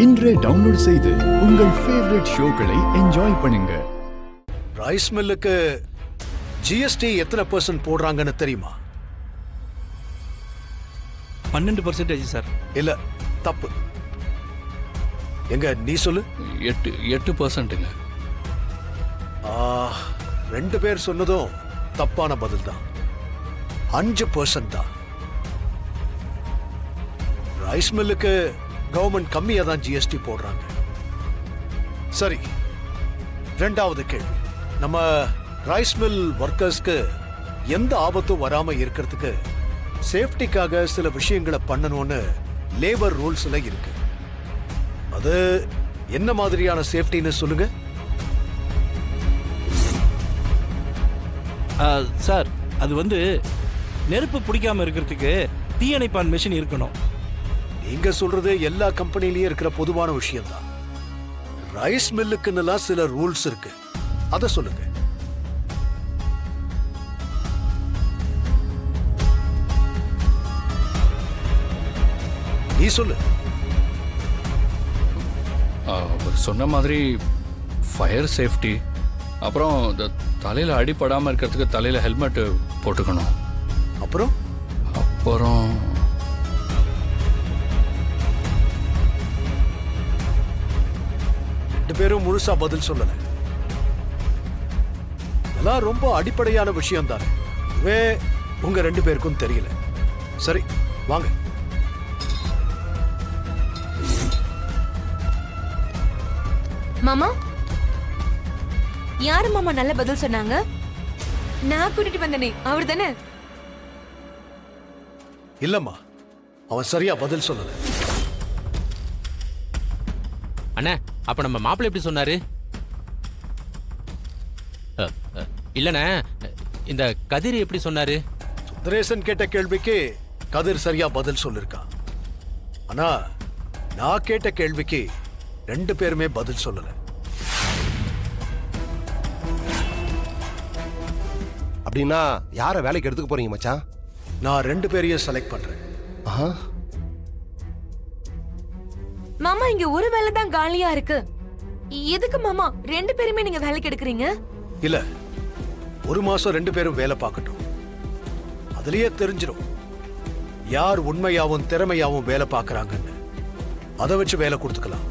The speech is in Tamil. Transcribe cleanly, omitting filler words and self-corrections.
இன்றே டவுன்லோட் செய்து உங்கள் ஃபேவரட் ஷோக்களை என்ஜாய் பண்ணுங்க. ரைஸ் மில்லுக்கு ஜிஎஸ்டி எத்தனை % போடுறாங்கன்னு தெரியுமா? 12% சார். இல்ல, தப்பு. எங்க நீ சொல்லு. 8%ங்க. ரெண்டு பேர் சொன்னதும் தப்பான பதில் தான். 5% தான். ரைஸ் மில்லுக்கு கவர்மெண்ட் கம்மியா தான் ஜிஎஸ்டி போடுறாங்க. சரி, ரெண்டாவது கேள்வி. நம்ம ரைஸ் மில் ஒர்க்கர்ஸ்க்கு எந்த ஆபத்தும் வராம இருக்கிறதுக்கு சேஃப்டிக்காக சில விஷயங்களை பண்ணணும்னு லேபர் ரூல்ஸ்ல இருக்கு. அது என்ன மாதிரியான சேஃப்டின்னு சொல்லுங்க. சார், அது நெருப்பு பிடிக்காம இருக்கிறதுக்கு தீயணைப்பான் மிஷின் இருக்கணும். நீங்க சொல்றது எல்லா கம்பெனிலயும் இருக்கிற பொதுவான விஷயம் தான். ரைஸ் மில்லுக்குன்னெல்லாம் சில ரூல்ஸ் இருக்கு, அத சொல்லுங்க. நீ சொல்லு. அவர் சொன்ன மாதிரி ஃபயர் சேஃப்டி, அப்புறம் இந்த தலையில் அடிப்படாமல் இருக்கிறதுக்கு தலையில் ஹெல்மெட் போட்டுக்கணும். அப்புறம் அப்புறம் ரெண்டு பேரும் முழுசா பதில் சொல்லல. இதெல்லாம் ரொம்ப அடிப்படையான விஷயம் தானே. இதுவே உங்க ரெண்டு பேருக்கும் தெரியல. சரி, வாங்க. மாமா, யாரு மாமா நல்ல பதில் சொன்னாங்க? நான் கூட்டிட்டு வந்தனே, அவர் தானே? இல்லம்மா, அவன் சரியா பதில் சொல்லல. அண்ணா, அப்ப நம்ம மாப்பிள்ளை எப்படி சொன்னாரு? இல்லண்ணா, இந்த கதிர் எப்படி சொன்னாரு? சுந்தரேசன் கேட்ட கேள்விக்கு கதிர் சரியா பதில் சொல்லிருக்கான். ஆனா நான் கேட்ட கேள்விக்கு ரெண்டு பேருமே பதில் சொல்லல. அப்படின்னா யாரை வேலைக்கு எடுத்துக்க போறீங்க மச்சான்? நான் ரெண்டு பேரையும் செலக்ட் பண்றேன். மாமா, இங்க ஒரு வேலை தான் காலியா இருக்கு. எதுக்கு மாமா ரெண்டு பேருமே நீங்க வேலைக்கு எடுக்கிறீங்க? இல்ல, ஒரு மாசம் ரெண்டு பேரும் வேலை பார்க்கட்டும். அதுலயே தெரிஞ்சிடும் யார் உண்மையாவும் திறமையாவும் வேலை பார்க்கறாங்கன்னு. அதை வச்சு வேலை கொடுத்துக்கலாம்.